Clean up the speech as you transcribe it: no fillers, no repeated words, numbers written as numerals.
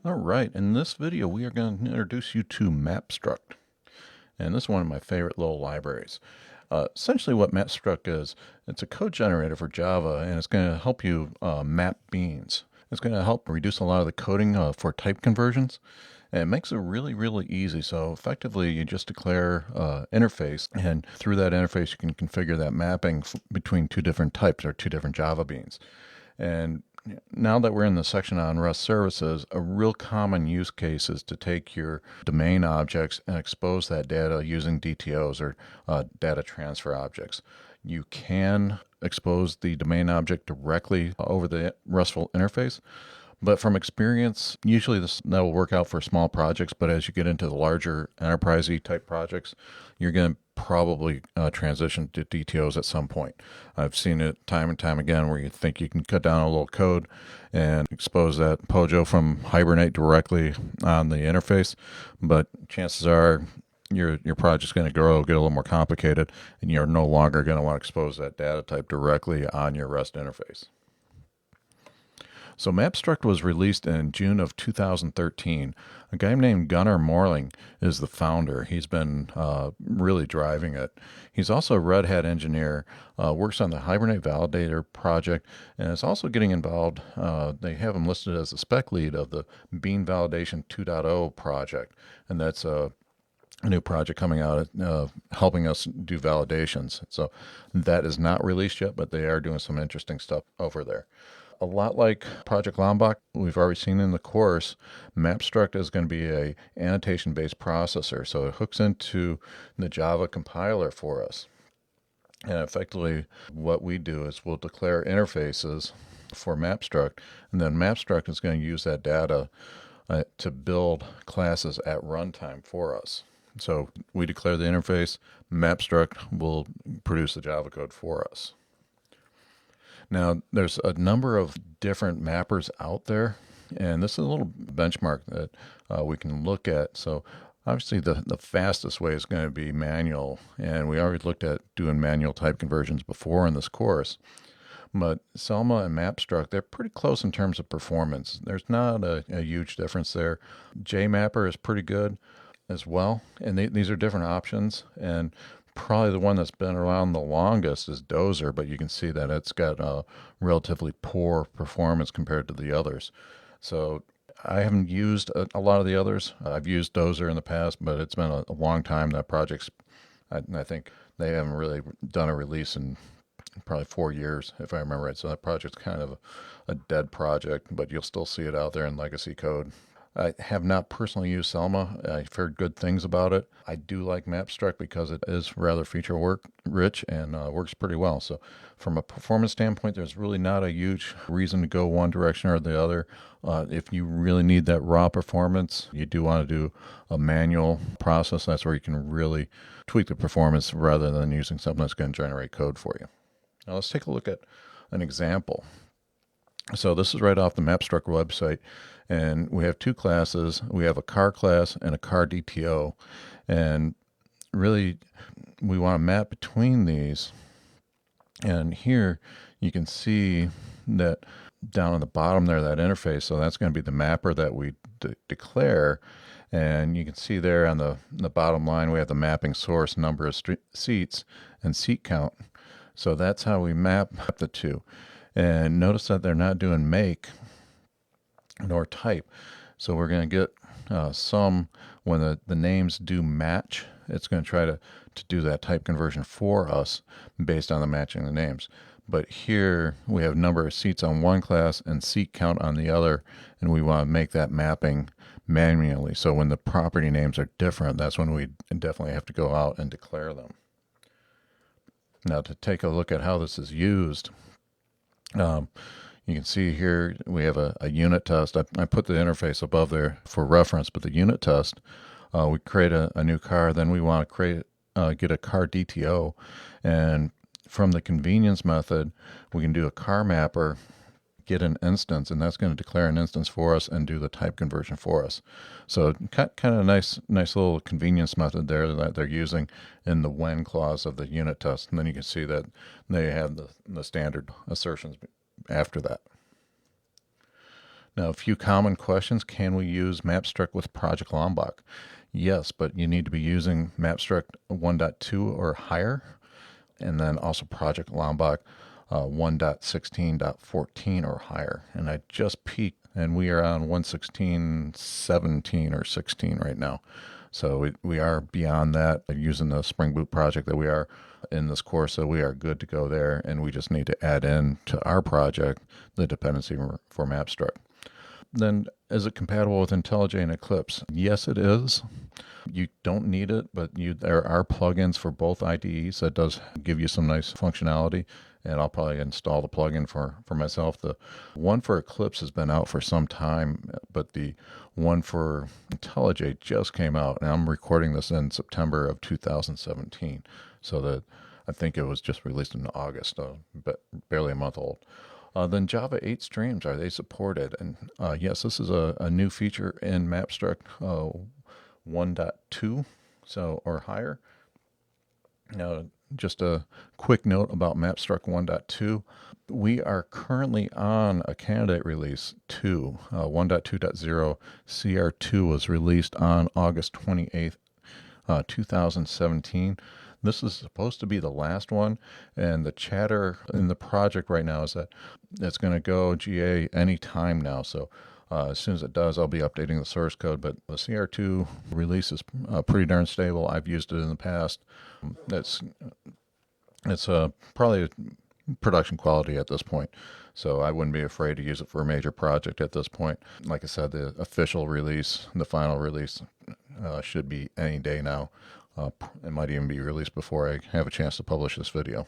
All right, in this video we are going to introduce you to MapStruct, and this is one of my favorite little libraries. Essentially what MapStruct is, it's a code generator for Java, and it's going to help you map beans. It's going to help reduce a lot of the coding for type conversions, and it makes it really easy. So effectively you just declare interface, and through that interface you can configure that mapping between two different types or two different Java beans. And now that we're in the section on REST services, a real common use case is to take your domain objects and expose that data using DTOs or data transfer objects. You can expose the domain object directly over the RESTful interface, but from experience, usually that will work out for small projects, but as you get into the larger enterprise-y type projects, you're going to probably transition to DTOs at some point. I've seen it time and time again where you think you can cut down a little code and expose that POJO from Hibernate directly on the interface, but chances are your project's going to grow, get a little more complicated, and you're no longer going to want to expose that data type directly on your REST interface. So MapStruct was released in June of 2013. A guy named Gunnar Morling is the founder. He's been really driving it. He's also a Red Hat engineer, works on the Hibernate Validator project, and is also getting involved. They have him listed as the spec lead of the Bean Validation 2.0 project, and that's a new project coming out helping us do validations. So that is not released yet, but they are doing some interesting stuff over there. A lot like Project Lombok, we've already seen in the course, MapStruct is going to be a annotation-based processor, so it hooks into the Java compiler for us. And effectively, what we do is we'll declare interfaces for MapStruct, and then MapStruct is going to use that data to build classes at runtime for us. So we declare the interface, MapStruct will produce the Java code for us. Now, there's a number of different mappers out there, and this is a little benchmark that we can look at. So obviously the fastest way is going to be manual, and we already looked at doing manual type conversions before in this course. But Selma and MapStruct, they're pretty close in terms of performance. There's not a huge difference there. JMapper is pretty good as well, and these are different options, and probably the one that's been around the longest is Dozer, but you can see that it's got a relatively poor performance compared to the others. So I haven't used a lot of the others. I've used Dozer in the past, but it's been a long time. That project's, I think they haven't really done a release in probably 4 years, if I remember right. So that project's kind of a dead project, but you'll still see it out there in legacy code. I have not personally used Selma. I've heard good things about it. I do like MapStruct because it is rather feature rich and works pretty well. So from a performance standpoint, there's really not a huge reason to go one direction or the other. If you really need that raw performance, you do want to do a manual process. That's where you can really tweak the performance rather than using something that's going to generate code for you. Now let's take a look at an example. So this is right off the MapStruct website, and we have two classes. We have a car class and a car DTO, and really we want to map between these. And here you can see that down on the bottom there, that interface, so that's going to be the mapper that we declare. And you can see there on the bottom line we have the mapping source, number of seats, and seat count. So that's how we map the two. And notice that they're not doing make nor type. So we're going to get some, when the names do match, it's going to try to do that type conversion for us based on the matching the names. But here we have number of seats on one class and seat count on the other, and we want to make that mapping manually. So when the property names are different, that's when we definitely have to go out and declare them. Now to take a look at how this is used, you can see here we have a unit test. I put the interface above there for reference, but the unit test, we create a new car, then we want to get a car DTO, and from the convenience method, we can do a car mapper, get an instance, and that's going to declare an instance for us and do the type conversion for us. So kind of a nice little convenience method there that they're using in the when clause of the unit test. And then you can see that they have the standard assertions after that. Now, a few common questions. Can we use MapStruct with Project Lombok? Yes, but you need to be using MapStruct 1.2 or higher, and then also Project Lombok 1.16.14 or higher. And I just peeked, and we are on 1.16.17 or 16 right now. So we are beyond that using the Spring Boot project that we are in this course. So we are good to go there, and we just need to add in to our project the dependency for MapStruct. Then, is it compatible with IntelliJ and Eclipse? Yes, it is. You don't need it, but there are plugins for both IDEs that does give you some nice functionality, and I'll probably install the plugin for myself. The one for Eclipse has been out for some time, but the one for IntelliJ just came out, and I'm recording this in September of 2017, so that I think it was just released in August, but barely a month old. Then Java 8 streams, are they supported? And yes, this is a new feature in MapStruct 1.2, so or higher. Now, just a quick note about MapStruct 1.2. We are currently on a candidate release 2. 1.2.0 CR2 was released on August 28th, 2017. This is supposed to be the last one, and the chatter in the project right now is that it's going to go GA any time now. So as soon as it does, I'll be updating the source code. But the CR2 release is pretty darn stable. I've used it in the past. It's probably production quality at this point. So I wouldn't be afraid to use it for a major project at this point. Like I said, the official release, the final release, should be any day now. It might even be released before I have a chance to publish this video.